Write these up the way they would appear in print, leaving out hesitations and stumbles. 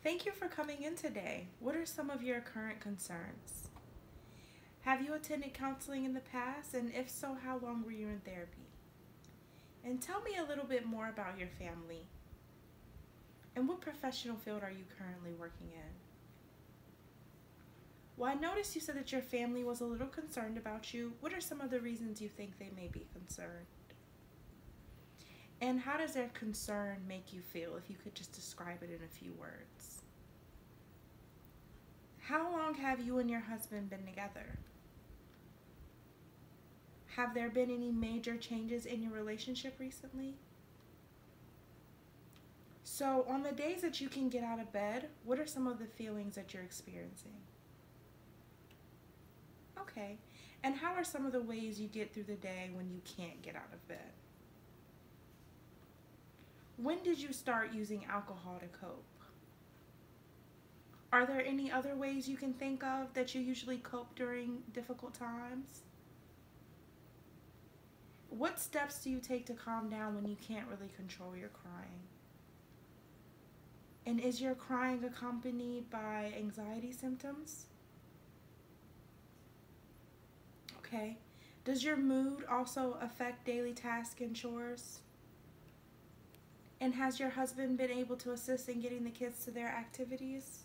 Thank you for coming in today. What are some of your current concerns? Have you attended counseling in the past? And if so, how long were you in therapy? And tell me a little bit more about your family. And what professional field are you currently working in? Well, I noticed you said that your family was a little concerned about you. What are some of the reasons you think they may be concerned? And how does their concern make you feel, if you could just describe it in a few words? How long have you and your husband been together? Have there been any major changes in your relationship recently? So, on the days that you can get out of bed, what are some of the feelings that you're experiencing? Okay. And how are some of the ways you get through the day when you can't get out of bed? When did you start using alcohol to cope? Are there any other ways you can think of that you usually cope during difficult times? What steps do you take to calm down when you can't really control your crying? And is your crying accompanied by anxiety symptoms? Okay. Does your mood also affect daily tasks and chores? And has your husband been able to assist in getting the kids to their activities?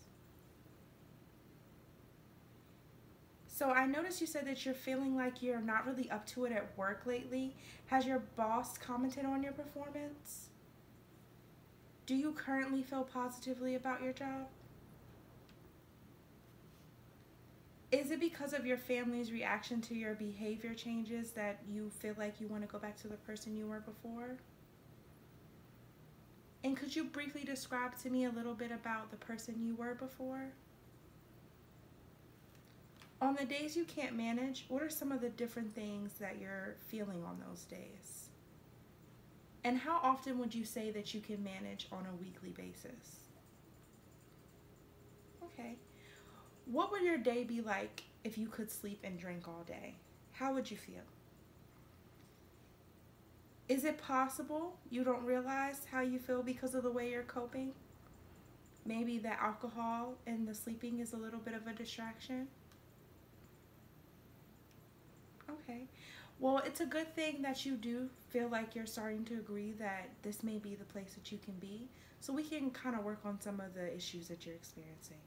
So I noticed you said that you're feeling like you're not really up to it at work lately. Has your boss commented on your performance? Do you currently feel positively about your job? Is it because of your family's reaction to your behavior changes that you feel like you want to go back to the person you were before? And could you briefly describe to me a little bit about the person you were before? On the days you can't manage, what are some of the different things that you're feeling on those days? And how often would you say that you can manage on a weekly basis? Okay. What would your day be like if you could sleep and drink all day? How would you feel? Is it possible you don't realize how you feel because of the way you're coping? Maybe the alcohol and the sleeping is a little bit of a distraction? Okay. Well, it's a good thing that you do feel like you're starting to agree that this may be the place that you can be, so we can kind of work on some of the issues that you're experiencing.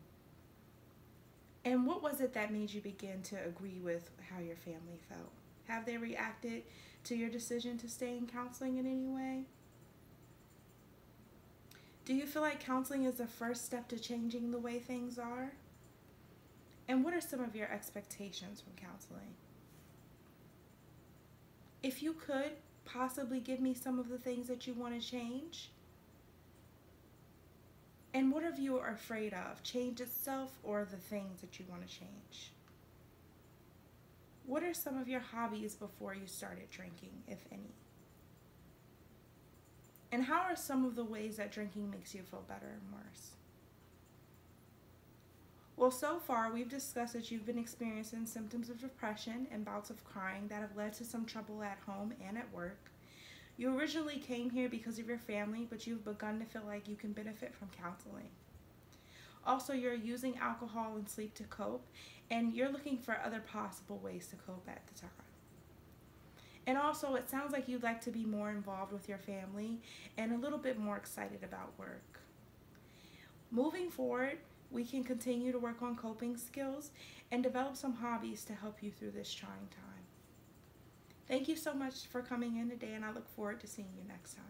And what was it that made you begin to agree with how your family felt? Have they reacted to your decision to stay in counseling in any way? Do you feel like counseling is the first step to changing the way things are? And what are some of your expectations from counseling? If you could possibly give me some of the things that you want to change. And what are you afraid of? Change itself or the things that you want to change? What are some of your hobbies before you started drinking, if any? And how are some of the ways that drinking makes you feel better and worse? Well, so far we've discussed that you've been experiencing symptoms of depression and bouts of crying that have led to some trouble at home and at work. You originally came here because of your family, but you've begun to feel like you can benefit from counseling. Also, you're using alcohol and sleep to cope, and you're looking for other possible ways to cope at the time. And also, it sounds like you'd like to be more involved with your family and a little bit more excited about work. Moving forward, we can continue to work on coping skills and develop some hobbies to help you through this trying time. Thank you so much for coming in today, and I look forward to seeing you next time.